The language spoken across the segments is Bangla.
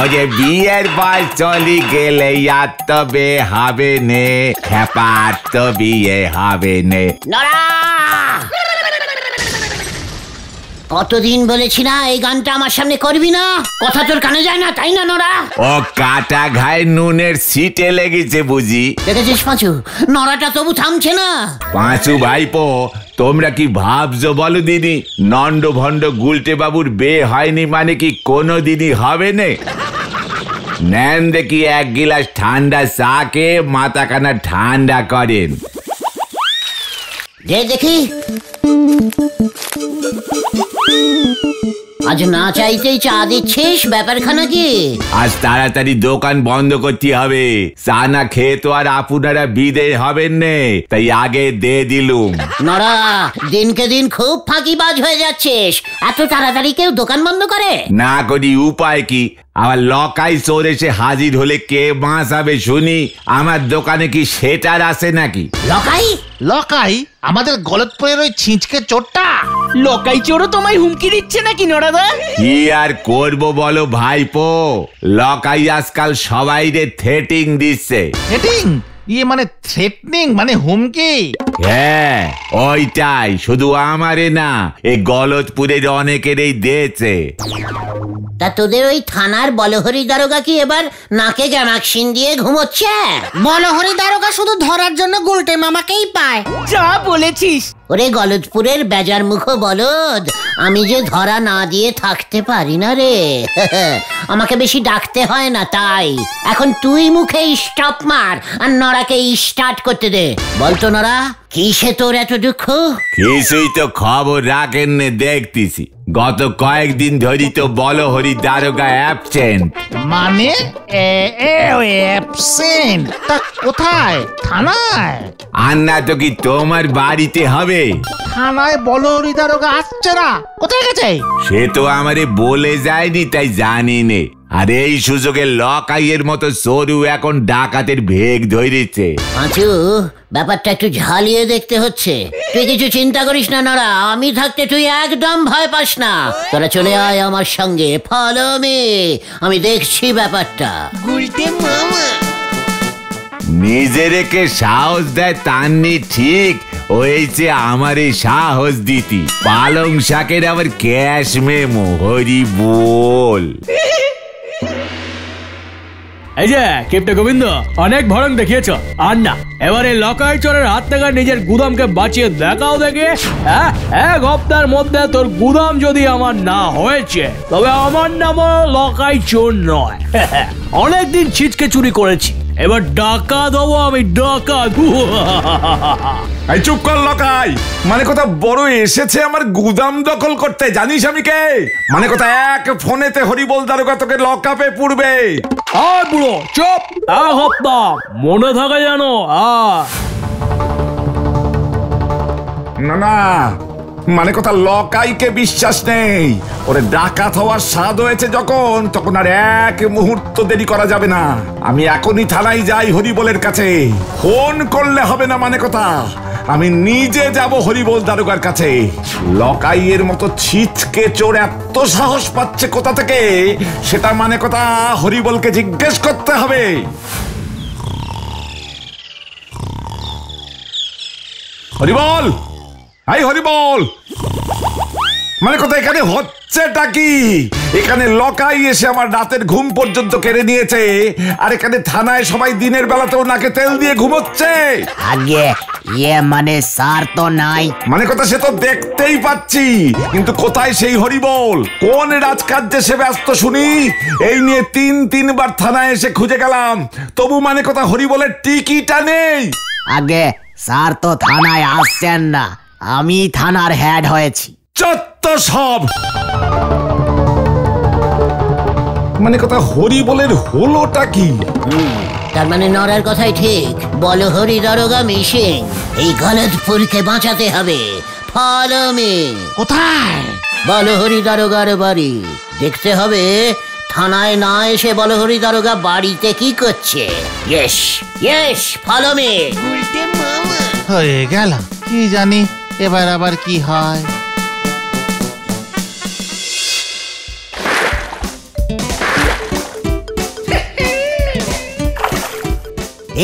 ওরে বিয়ের বয়স চলে গেলে আর তবে হবে নে, হ্যাপার তো বিয়ে হবে নে। কতদিন বলেছি না এই গানটা আমার সামনে করবি না, কথা তোর কানে যায় না তাই না নরা? ও কাটা ঘায়ে নুনের সিটে লেগেছে বুঝি। দেখেছিস পাঁচু, নরাটা তবু থামছে না। পাঁচু ভাইপো, তোমরা কি ভাবছো বলো দিদি, নন্ড ভন্ড গুলটে বাবুর বিয়ে হয়নি মানে কি কোনো দিনই হবে না? নেন দেখি এক গিলাস ঠান্ডা চা কে মাথাখানা ঠান্ডা করেন। দেখি আজ না চাইতেই চা দিচ্ছিস, ব্যাপারখানা কি? আজ তাড়াতাড়ি দোকান বন্ধ করতে হবে, চা না খেয়ে তো আর আপনারা বিদে হবেন নে, তাই আগে দে দিলুম। নরা, দিনকে দিন খুব ফাঁকিবাজ হয়ে যাচ্ছিস, এত তাড়াতাড়ি কেউ দোকান বন্ধ করে? না করি উপায় কি, আবার লকাই চোর এসে হাজির হলে কে বাঁচাবে শুনি? আমার দোকানে কি সেটার আছে নাকি? লকাই? লকাই? আমাদের গলতপুরের ওই ছিঁচকে চোরটা? লকাই চোরও তোমায় হুমকি দিচ্ছে নাকি নরাদা? কি আর করবো বলো ভাইপো, লকাই আজকাল সবাই রে থ্রেটিং দিচ্ছে। থ্রেটিং? ইয়ে মানে থ্রেটনিং মানে হুমকি? হ্যাঁ ওইটাই, শুধু আমারে না, এই গলতপুরের অনেকেরই দিয়েছে। তা তোদের ওই থানার বলহরি দারোগা কি এবার নাকে গ্যামাক্সিন দিয়ে ঘুমোচ্ছে? বলহরি দারোগা শুধু ধরার জন্য গুলটে মামাকেই পায়। যা বলেছিস। ওরে গলতপুরের বেজার মুখ বলদ, আমি যে ধরা না দিয়ে থাকতে পারি না রে। আমাকে বেশি ডাকতে হয় না তাই। এখন তুই মুখে স্টপ মার আর নরাকে স্টার্ট করতে দে। বলতো নরা, কিসে তোর এত দুঃখ? কিছুই তো খবর রাখেন নে দেখতেছি, গত কয়েকদিন ধরি তো বলহরি দারোগা অ্যাবসেন্ট। মানে অ্যাবসেন্ট? তা কোথায়? থানায়? আর না তো কি তোমার বাড়িতে হবে? থানায় বলহরি দারোগা আসছে না, কোথায় গেছে? সে তো আমারে বলে যায়নি, তাই জানি নে। আর এই সুযোগে লকাইয়ের মতো সরু এখন ডাকাতের ভেগ ধরেছে। পাঁচু, ব্যাপারটা একটু ঝালিয়ে দেখতে হচ্ছে। তুই কিছু চিন্তা করিস না নরা, আমি থাকতে তুই একদম ভয় পাস না। তোরা চলে আয় আমার সঙ্গে, ফলো মি, আমি দেখছি ব্যাপারটা। গুলটে মামা নিজেরেকে সাহস দেয় তান্নি ঠিক, হয়েছে আমার এই সাহস দিতি। পালং শাকের আবার ক্যাশ মেমো, হরি বল। এই যে কেপটা গোবিন্দ, অনেক ভরং দেখিয়েছ, আর না এবারে লকাই চোরের হাত থেকে নিজের গুদামকে বাঁচিয়ে দেখাও দেখে। এক হপ্তার মধ্যে তোর গুদাম যদি আমার না হয়েছে, তবে আমার নাম লকাই চোর নয়। অনেকদিন ছিচকে চুরি করেছি, এবার ডাকাত হবো আমি, ডাকাত। এই চুপ কর লকাই, মানে কথা বড় এসেছে আমার গুদাম দখল করতে, জানিস আমি কে? মানে কথা এক ফোনেতে হরিবল দারোগা তোকে লকআপে পুরবে। আর বুড়ো চুপ, এক হপ্তাহ মনে থাকে জানো। না না, মানে কথা লকাইকে বিশ্বাস নেই, ওরে ডাকাত হওয়ার স্বাদ হয়েছে যখন, তখন আর এক মুহূর্ত দেরি করা যাবে না। আমি এখনই থানায় যাই হরিবলের কাছে, ফোন করলে হবে না। মানে কথা আমি নিজে যাব হরিবল দারোগার কাছে। লকাইয়ের মতো ছিচকে চোর এত সাহস পাচ্ছে কোথা থেকে, সেটা মানে কথা হরিবলকে জিজ্ঞেস করতে হবে। হরিবল, হাই হরিবল, মানে কথা এখানে হচ্ছেটা কি? এখানে লকাই এসে আমার রাতের ঘুম পর্যন্ত কেড়ে নিয়েছে, আর এখানে থানায় সবাই দিনের বেলাতেও নাকে তেল দিয়ে ঘুমোচ্ছে। আগে ইয়ে মানে স্যার তো নাই। মানে কথা সে তো দেখতেই পাচ্ছি, কিন্তু কোথায় সেই হরিবল? কোন রাজকার্যে সে ব্যস্ত শুনি? এই নিয়ে তিনবার থানায় এসে খুঁজে গেলাম, তবু মানে কথা হরিবলের টিকিটা নেই। আগে স্যার তো থানায় আসছেন না, আমি থানার হেড হয়েছি। চত্ব সব মানে কথা হরিবলের হলোটা কি? তার মানে নরার কথাই ঠিক, বলহরি দারোগা মিশিং। এই গলতপুরকে বাঁচাতে হবে, ফলো মি। কোথায়? বলহরি দারোগার বাড়ি। দেখতে হবে থানায় না এসে বলহরি দারোগা বাড়িতে কি করছে। Yes yes, follow me. Gulte মামা হয়ে গেলাম, কি জানি এবার আবার কি হয়।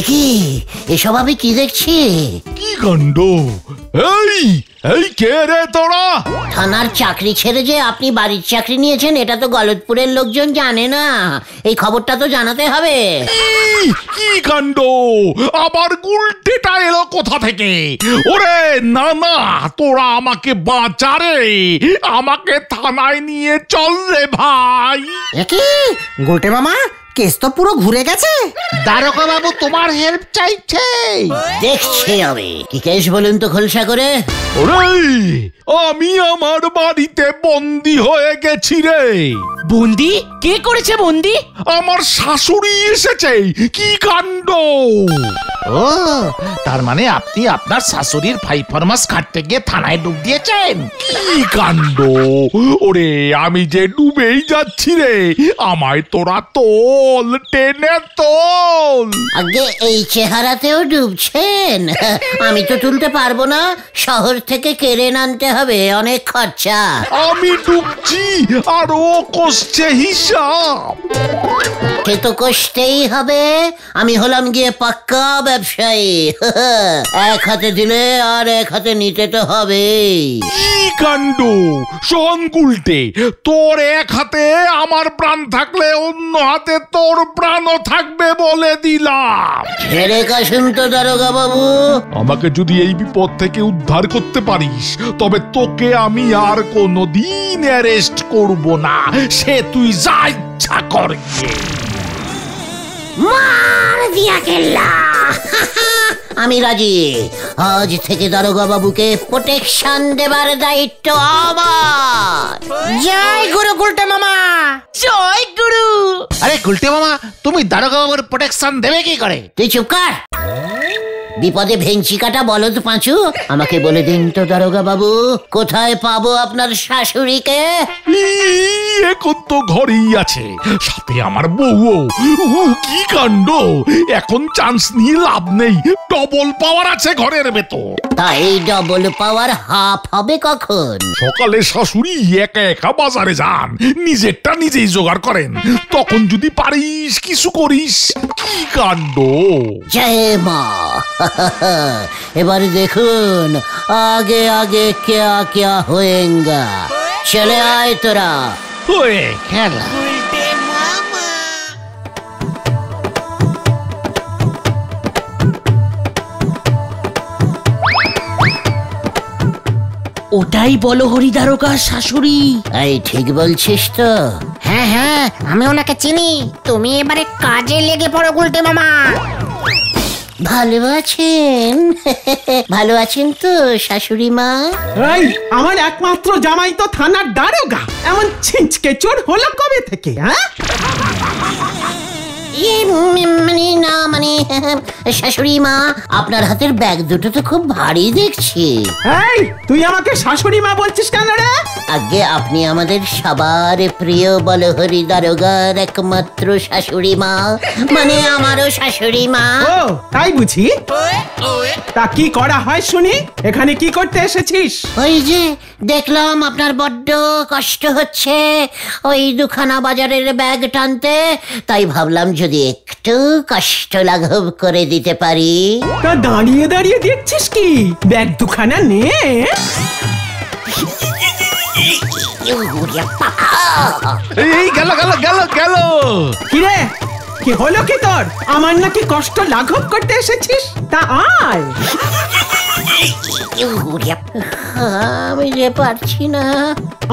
কি এসব আমি কি দেখছি? কি কাণ্ড! এই এই কে রে তোরা? থানার চাকরি ছেড়ে যে আপনি বাড়ির চাকরি নিয়েছেন এটা তো গলতপুরের লোকজন জানে না। এই খবরটা তো জানাতে হবে। কি কাণ্ড! আবার গুলটেটা এলো কোথা থেকে? ওরে না না, তোরা আমাকে বাঁচা রে, আমাকে থানায় নিয়ে চল রে ভাই। কি গুলটে মামা, কেস তো পুরো ঘুরে গেছে। দারোগা বাবু তোমার হেল্প চাইছে। দেখছি আমি কি কেস বলুন তো খোলসা করে। ওরে, আমি আমার বাড়িতে বন্দি হয়ে গেছি রে। বন্দি? কে করেছে বন্দি? আমার শাশুড়ি এসেছে। কি কাণ্ড! ও, তার মানে আপনি আপনার শাশুড়ির ফাইফরমাস খাটতে গিয়ে থানায় ডুব দিয়েছেন? কি কাণ্ড! ওরে, আমি যে ডুবেই যাচ্ছি রে, আমায় তোরা তোল, টেনে তোল। আগে এই চেহারাতেও ডুবছেন? আমি তো তুলতে পারবো না, শহর থেকে কেড়ে আনতে হবে, অনেক খরচা। আমি ডুবছি আর ও কষছে হিসাব। সে তো কষতেই হবে, আমি হলাম গিয়ে পাক্কা ব্যবসায়ী। এক হাতে দিলে আর এক হাতে নিতে তো হবে। কি কাণ্ড! শোন গুলটে, তোর এক হাতে আমার প্রাণ থাকলে অন্য হাতে তোর প্রাণও থাকবে বলে দিলাম। ছেড়ে কাশুন তো দারোগা বাবু। আমাকে যদি এই বিপদ থেকে উদ্ধার করতে পারিস তবে তোকে আমি আর কোনোদিন অ্যারেস্ট করব না, সে তুই যা ইচ্ছা কর। মার দিয়া কেল্লা। আমি রাজি। আজ থেকে দারোগা বাবুকে প্রোটেকশন দেবার দায়িত্ব আমার। জয় গুরু গুলটে মামা। জয় গুরু। আরে গুলটে মামা, তুমি দারোগা বাবুর প্রোটেকশন দেবে কি করে? তুই চুপ কর। বিপদে ভেঞ্চি কাটা বলদ পাঁচু, আমাকে বলে দিন তো দারোগা বাবু, কোথায় পাবো আপনার শাশুড়িকে? এখন তো ঘরেই আছে, সাথে আমার বউও। কি কাণ্ড! এখন চান্স নিয়ে লাভ নেই, ডবল পাওয়ার আছে ঘরের ভেতর। তাই ডবল পাওয়ার হাফ হবে কখন? সকালে শাশুড়ি একা একা বাজারে যান, নিজেরটা নিজেই জোগাড় করেন, তখন যদি পারিস কিছু করিস। কি কাণ্ড! জয় মা। এবার দেখুন আগে আগে क्या क्या होएगा। চলে আয় তোরা। হয়ে খেলা। ওটাই বলো হরিদারোগার শাশুড়ি। এই ঠিক বলছিস তো? হ্যাঁ হ্যাঁ, আমি ওনাকে চিনি। তুমি এবারে কাজে লেগে পড়ো গুলটে মামা। ভালো আছেন? ভালো আছেন তো শাশুড়ি মা? এই আমার একমাত্র জামাই তো থানার দারোগা, এমন ছিঁচকে চোর হলো কবে থেকে? হ্যাঁ, মানে শাশুড়ি মা, আপনার হাতের ব্যাগ দুটো তো খুব ভারী দেখছি। এই তুই আমাকে শাশুড়ি মা বলছিস কেন রে? আগে আপনি আমাদের সবার প্রিয় বলহরি দারোগার একমাত্র শাশুড়ি মা, মানে আমারও শাশুড়ি মা। ও তাই বুঝি। তা কি করা হয় শুনি? এখানে কি করতে এসেছিস? ওই যে দেখলাম আপনার বড্ড কষ্ট হচ্ছে ওই দুখানা বাজারের ব্যাগ টানতে, তাই ভাবলাম যদি একটু কষ্ট লাঘব করে দিতে পারি। তা দাঁড়িয়ে দাঁড়িয়ে দেখছিস কি? ব্যাগ দুখানা নে। এই গেল গেল গেল গেল। কিরে, কি হলো কি তোর? আমার নাকি কষ্ট লাঘব করতে এসেছিস? তা আয়। আমি যে পারছি না।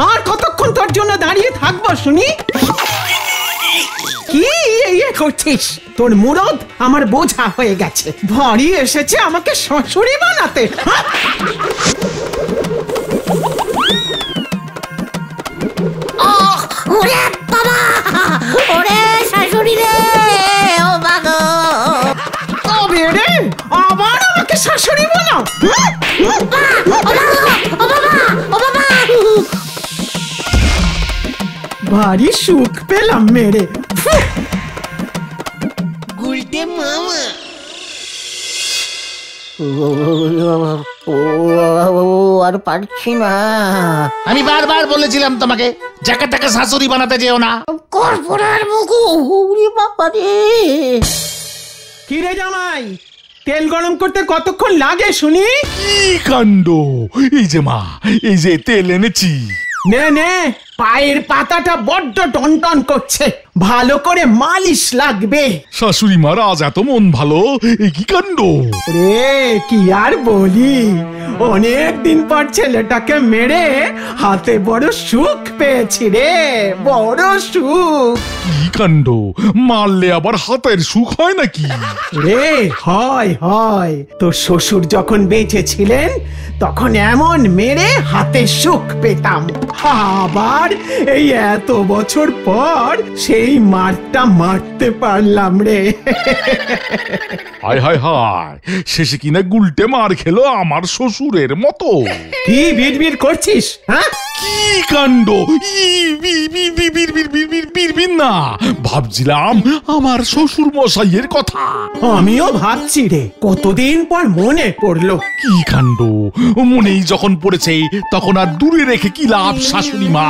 আর কতক্ষণ তোর জন্য দাঁড়িয়ে থাকবো শুনি? কি ইয়ে করছিস? তোর মুরদ আমার বোঝা হয়ে গেছে, ভারী এসেছে আমাকে শাশুড়ি বানাতে। ওরে বাবা, ওরে শাশুড়ি রে, ও বাগো। তবে রে, আবার আমাকে শাশুড়ি বানাও? ভারী সুখ পেলাম মেরে। গুলটে মামা। আর পারছি না। আমি বারবার বলেছিলাম তোমাকে যাকে তাকে শাশুড়ি বানাতে যেও না। কর্পোরার মুখো, ওরে বাবা রে। কি রে জামাই, তেল গরম করতে কতক্ষণ লাগে শুনি? কি কাণ্ড! এই যে মা, এই যে তেল এনেছি। নে নে, পায়ের পাতাটা বড্ড টনটন করছে, ভালো করে মালিশ লাগবে। শাশুড়ি মার আজ এত মন ভালো, এই কি কাণ্ড! রে কি আর বলি, অনেক দিন পর ছেলেটাকে মেরে হাতে বড় সুখ পেয়েছি রে, বড় সুখ। কি কাণ্ড! মারলে আবার হাতের সুখ হয় নাকি? রে হয় হয়, তোর শ্বশুর যখন বেঁচে ছিলেন তখন এমন মেরে হাতে সুখ পেতাম, আবার এই এত বছর পর সেই মারটা মারতে পারলাম রে। হায় হায় হায়, শেষে কিনা গুলটে মার খেলো আমার শ্বশুরের মতো। কি বিড়বিড় করছিস? হ্যাঁ, কি কাণ্ড! বিড়বিড় না, ভাবছিলাম আমার শ্বশুর মশাইয়ের কথা। আমিও ভাবছি রে, কতদিন পর মনে পড়লো। কি কাণ্ড! মনেই যখন পড়েছে তখন আর দূরে রেখে কি লাভ শাশুড়ি মা?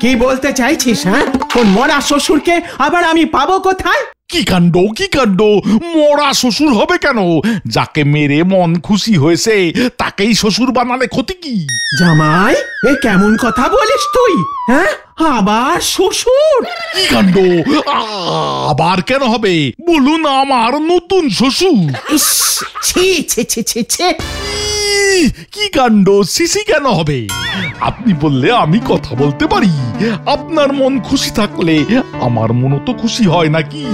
কি বলতে চাইছিস? হ্যাঁ, কোন মরা শ্বশুরকে আবার আমি পাবো কোথায়? কি কাণ্ড, কি কাণ্ড! মরা শ্বশুর হবে কেন? যাকে মেরে মন খুশি হয়েছে তাকেই শ্বশুর বানালে ক্ষতি কি? জামাই, এ কেমন কথা বলিস তুই? হ্যাঁ, আবার শ্বশুর? কি কাণ্ড! আবার কেন হবে? বলুন আমার নতুন শ্বশুর। ইস, ছি ছি ছি ছি ছি। কি কাণ্ড! সিসি কেন হবে? আপনি বললে আমি কথা বলতে পারি। আপনার মন খুশি থাকলে আমার মনও তো খুশি হয় নাকি?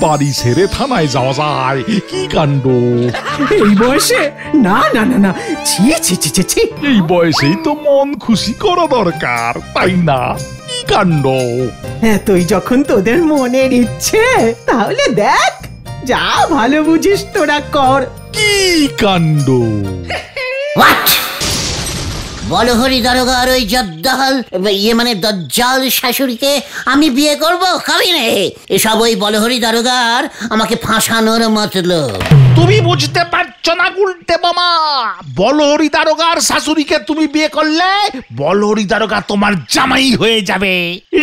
বাড়ি ছেড়ে থানায় যাওয়া যায়? কি কাণ্ড! এই বয়সে? না না না না, ছি ছি ছি ছি ছি। এই বয়সেই তো মন খুশি করা দরকার, তাই না? কি কাণ্ড! এতই যখন তোদের মনের ইচ্ছে, তাহলে দেখ, যা ভালো বুঝিস তোরা কর। কি কাণ্ড! হোয়াট? বলহরি দারোগার ওই জদ্দাল, মানে দজ্জাল শাশুড়িকে আমি বিয়ে করব? কাবিনে এসব ওই বলহরি দারোগার আমাকে ফাঁসানোর মতলব। তুমি বুঝতে পারছো না গুলটে মামা, বলহরি দারোগার শাশুড়িকে তুমি বিয়ে করলে বলহরি দারোগা তোমার জামাই হয়ে যাবে।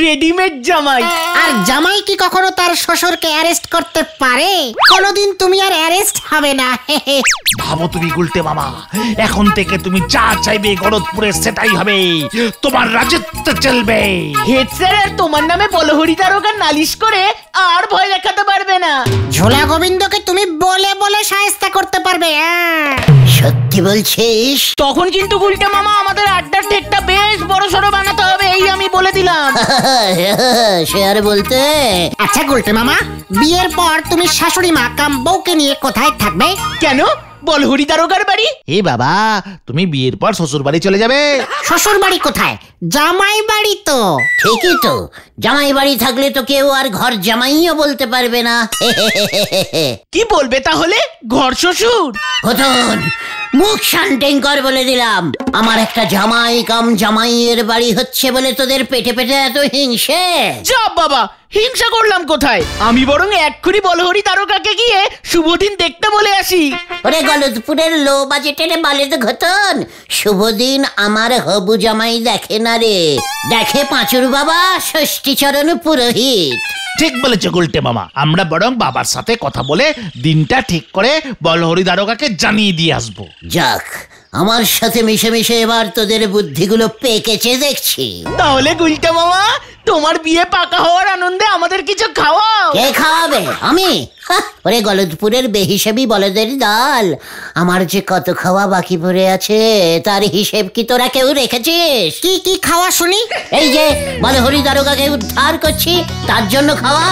রেডিমেড জামাই। আর জামাই কি কখনো তার শ্বশুরকে অ্যারেস্ট করতে পারে? কোনোদিন তুমি আর অ্যারেস্ট হবে না। ভাবো তুমি গুলটে মামা, এখন থেকে তুমি যা চাইবে গলতপুরে সেটাই হবে, তোমার রাজত্ব চলবে। হেড স্যার আর তোমার নামে বলহরি দারোগা নালিশ করে আর ভয় দেখাতে পারবে না। ঝোলা গোবিন্দকে তুমি বলে বলে শায়েস্তা করতে পারবে। সত্যি বলছিস? তখন কিন্তু গুলটে মামা আমাদের আড্ডার ঠেকটা বেশ বড় সড়ো বানাতে হবে, এই আমি বলে দিলাম। সে আর বলতে। আচ্ছা গুলটে মামা, বিয়ের পর তুমি শাশুড়ি মা কাম বউকে নিয়ে কোথায় থাকবে? কেন? বলহরি দারোগার বাড়ি। এ বাবা, তুমি বিয়ের পর শ্বশুর বাড়ি চলে যাবে? শ্বশুর বাড়ি কোথায়? জামাই বাড়ি তো। ঠিকই তো, জামাই বাড়ি থাকলে তো কেউ আর ঘর জামাইও বলতে পারবে না। কি বলবে তাহলে? ঘর শ্বশুর? হতন, মুখ শান্তিং কর বলে দিলাম। আমার একটা জামাই কাম জামাইয়ের বাড়ি হচ্ছে বলে তোদের পেটে পেটে এত হিংসে? যা বাবা, হিংসা করলাম কোথায়? আমি বরং এক্ষুনি বলহরি দারোগাকে গিয়ে শুভদিন দেখতে বলে আসি। ওরে গলতপুরের লো বাজেটের বালেদ ঘটন, শুভদিন আমার হবু জামাই দেখে না রে, দেখে পাঁচুর বাবা ষষ্ঠীচরণ পুরোহিত। ঠিক বলেছো গুলটে মামা, আমরা বরং বাবার সাথে কথা বলে দিনটা ঠিক করে বলহরি দারোগাকে জানিয়ে দিয়ে আসবো। যাক, আমার সাথে মিশে মিশে এবার তোদের বুদ্ধিগুলো পেকেছে দেখছি। তাহলে গুলটে মামা, তোমার বিয়ে পাকা হওয়ার আনন্দে আমাদের কিছু খাওয়াও। কে খাওয়াবে? আমি? ওরে গলতপুরের বেহিসাবি বলদের দল, আমার যে কত খাওয়া বাকি পড়ে আছে তার হিসেব কি তোরা কেউ রেখেছিস? কি কি খাওয়া শুনি? এই যে বলহরি দারোগাকে উদ্ধার করছি তার জন্য খাওয়া।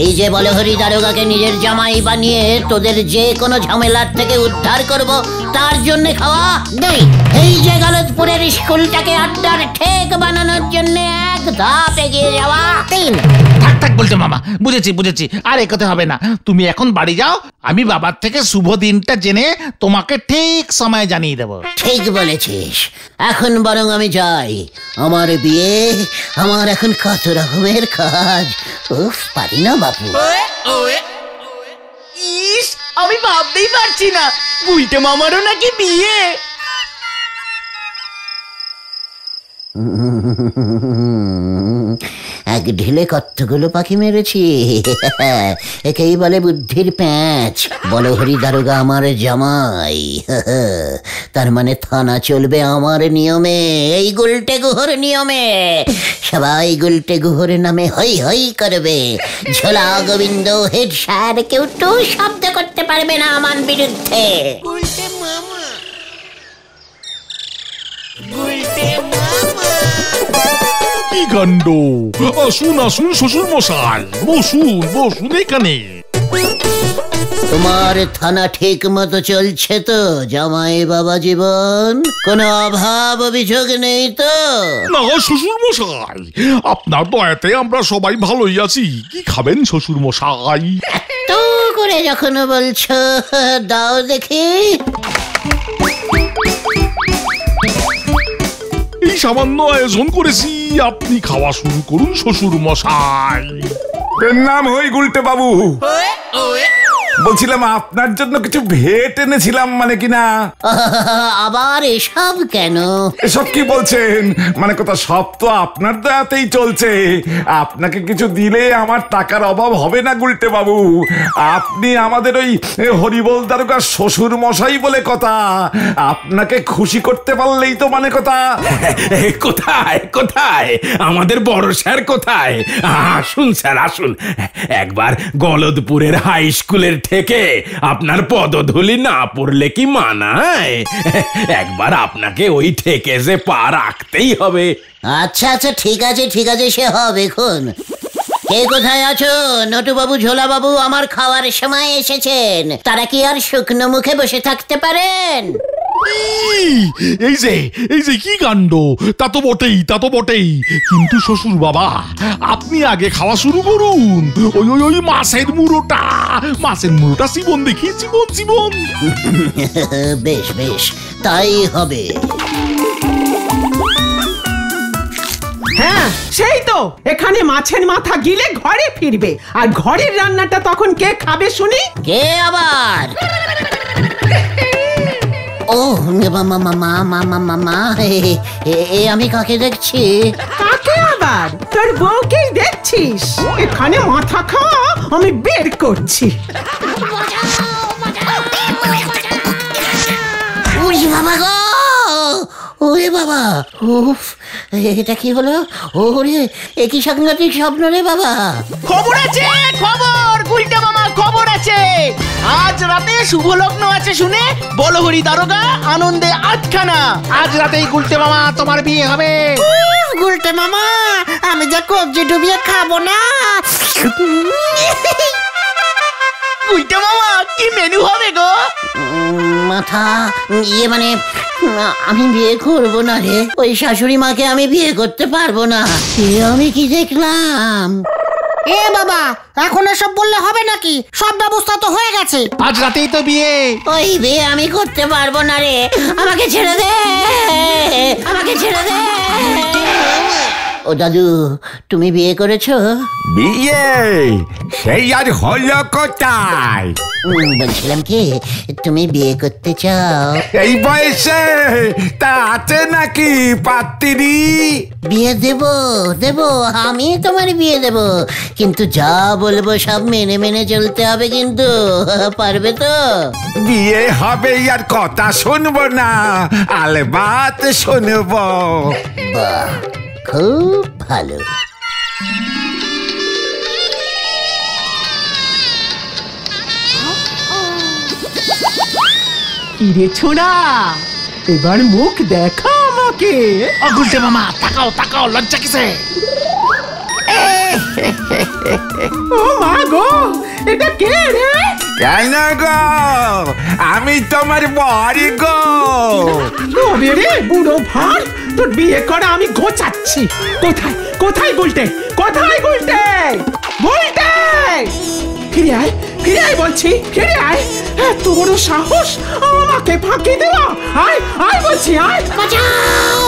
এই যে বলহরি দারোগাকে নিজের জামাই বানিয়ে তোদের যে কোনো ঝামেলার থেকে উদ্ধার করব তার জন্য খাওয়া। দুই। এই যে গলতপুরের স্কুলটাকে আড্ডার ঠেক বানানোর জন্য এক ধাপ এগিয়ে যাওয়া। তিন। থাক থাক বলতে মামা, বুঝেছি বুঝেছি, আর একথা হবে না। তুমি এখন বাড়ি যাও, আমি বাবার থেকে শুভ দিনটা জেনে তোমাকে ঠিক সময় জানিয়ে দেব। ঠিক বলেছিস, এখন বরং আমি যাই। আমার বিয়ে, আমার এখন কত রকমের কাজ। উফ, পারি না বাপু। ইস, আমি ভাবতেই পারছি না গুলটে মামারও নাকি বিয়ে। এক ঢিলে কতগুলো পাখি মেরেছি। একেই বলে বুদ্ধির প্যাঁচ। বলো হরি দারোগা আমার জামাই, তার মানে থানা চলবে আমার নিয়মে, এই গুলটে গুহর নিয়মে। সবাই গুলটে গুহর নামে হই হই করবে। ঝোলা গোবিন্দ হেড স্যার কেউ তো শব্দ করতে পারবে না আমার বিরুদ্ধে। কি কাণ্ড! আসুন আসুন শ্বশুর মশাই, বসুন বসুন এখানে। তোমার থানা ঠিক মতো চলছে তো জামাই বাবা জীবন? কোনো অভাব অভিযোগ নেই তো? না শ্বশুর মশাই, আপনার দয়াতে আমরা সবাই ভালোই আছি। কি খাবেন শ্বশুর মশাই? তো করে যখন বলছো দাও দেখি। এই সামান্য আয়োজন করেছি, আপনি খাওয়া শুরু করুন শ্বশুর মশাই। এর নাম হই গুলটে বাবু। বলছিলাম আপনার জন্য কিছু ভেট এনেছিলাম, মানে কিনা। আবার এসব কেন? এসব কি বলছেন? মানে কথা সব তো আপনার দয়াতেই চলছে। আপনাকে কিছু দিলে আমার টাকার অভাব হবে না গুলটে বাবু। আপনি আমাদের ওই হরিবল দারোগার শ্বশুর মশাই বলে কথা। আপনাকে খুশি করতে পারলেই তো মানে কথা। কোথায় কোথায় আমাদের বড় স্যার কোথায়? আসুন স্যার আসুন, একবার গলদপুরের হাই স্কুলের থেকে আপনার পদধূলি না পড়লে কি মানায়? একবার আপনাকে ওই ঠেকে যে পা রাখতেই হবে। আচ্ছা আচ্ছা ঠিক আছে ঠিক আছে, সে হবে এখন। কে কোথায় আছো? নটুবাবু ঝোলাবাবু আমার খাওয়ার সময় এসেছেন, তারা কি আর শুকনো মুখে বসে থাকতে পারেন? এই যে কি কাণ্ড! তা তো বটেই। কিন্তু শ্বশুর বাবা, আপনি আগে খাওয়া শুরু করুন। ওই মাছের মুড়োটা জীবন দেখি, জীবন। বেশ বেশ, তাই হবে। হ্যাঁ সেই তো, এখানে মাছের মাথা গিলে ঘরে ফিরবে, আর ঘরের রান্নাটা তখন কে খাবে শুনি? কে আবার? ও মা, আমি কাকে দেখছি? কাকে আবার? তোর বউকেই দেখছিস। এখানে মাথা খাওয়া আমি বের করছি। বাবা গো, ওরে বাবা, উফ, এটা কি হলো? ওরে একই সাংঘাতিক স্বপ্ন রে বাবা। খবর আছে, খবর গুলটে মামা, খবর আছে। আজ রাতে শুভ লগ্ন আছে শুনে বলহরি দারোগা আনন্দে আটখানা। আজ রাতেই গুলটে মামা তোমার বিয়ে হবে। গুলটে মামা, আমি যা কবজি ডুবিয়ে খাবো না। গুলটে মামা কি মেনু হবে গো? মাথা মানে আমি বিয়ে করবো না রে। ওই শাশুড়ি মাকে আমি বিয়ে করতে পারবো না। আমি কি দেখলাম? এ বাবা, এখন এসব বললে হবে নাকি? সব ব্যবস্থা তো হয়ে গেছে। আজ রাতেই তো বিয়ে। ওই বিয়ে আমি করতে পারবো না রে, আমাকে ছেড়ে দে, আমাকে ছেড়ে দে। ও দাদু, তুমি বিয়ে করেছো? বিয়ে সেই আর হলো কোথায়? বলছিলাম কি, তুমি বিয়ে করতে চাও? এই বয়সে তা আছে নাকি পাত্রী? বিয়ে দেব, আমি তোমার বিয়ে দেব, কিন্তু যা বলবো সব মেনে মেনে চলতে হবে কিন্তু। পারবে তো? বিয়ে হবে আর কথা শুনবো না, আলবাত শুনবো। বাহ, খুব ভালো। কিরে ছোড়া, এবার মুখ দেখা আমাকে। গুলটে মামা তাকাও, লজ্জা কিসে? ও মা গো, এটা কে রে? কেন গো? আমি তোমার বড়ি গো। তবে রে বুড়ো ভার, তোর বিয়ে করা আমি গোছাচ্ছি। কোথায় গুলটে? ফিরে আয় বলছি, ফিরে আয়। এত বড় সাহস আমাকে ফাঁকি দেওয়া! আয় বলছি, আয়। বাঁচাও!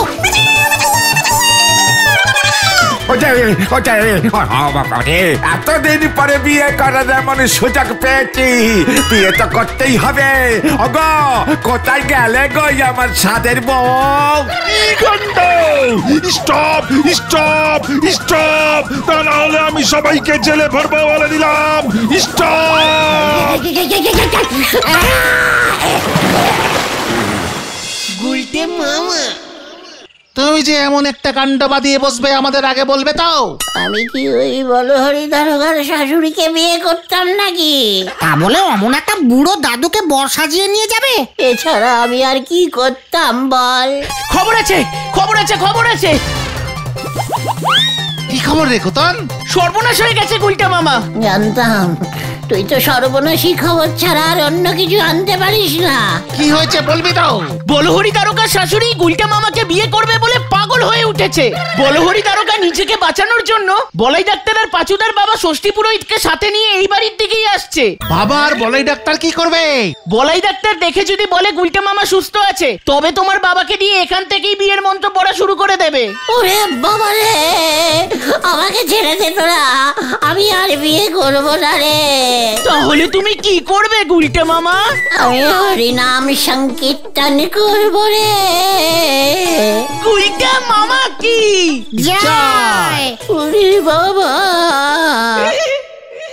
এতদিন পরে বিয়ে করার এমন সুযোগ পেয়েছি, বিয়ে তো করতেই হবে। ওগো কোথায় গেলে গো আমার সাদের বউ? কি কাণ্ড! স্টপ স্টপ স্টপ, তা না হলে আমি সবাইকে জেলে ভরবো বলে দিলাম। স্টপ! গুলটে মামা, তুমি যে এমন একটা কাণ্ড বাঁধিয়ে বসবে আমাদের আগে বলবে তাও। আমি কি ওই বলহরি দারোগার শাশুড়িকে বিয়ে করতাম নাকি? তা বলে অমন একটা বুড়ো দাদুকে বর সাজিয়ে নিয়ে যাবে? এছাড়া আমি আর কি করতাম বল? খবর আছে খবর আছে খবর আছে। কি খবর রে খোতন? সর্বনাশ হয়ে গেছে গুলটে মামা। জানতাম তুই তো সর্বনাশী খবর ছাড়া আর অন্য কিছু আনতে পারিস না। কি হয়েছে বলবি তাও। বলহরি দারোগার শাশুড়ি গুলটে মামাকে বিয়ে করবে বলে পাগল হয়ে উঠেছে। বলহরি দারোগা নিজেকে বাঁচানোর জন্য বলাই ডাক্তার আর পাচুদার বাবা ষষ্ঠী পুরোহিতকে সাথে নিয়ে এই বাড়ির দিকেই আসছে। বাবা আর বলাই ডাক্তার কি করবে? বলাই ডাক্তার দেখে যদি বলে গুলটে মামা সুস্থ আছে, তবে তোমার বাবাকে দিয়ে এখান থেকেই বিয়ের মন্ত্র পড়া শুরু করে দেবে। ওরে বাবা রে, আমাকে ছেড়ে দে তোরা, আমি আর বিয়ে করবো না রে। তাহলে তুমি কি করবে গুলটে মামা? আমি হরিনাম সংকীর্তন করবো রে। গুলটে মামা কি জয়! ওরে বাবা,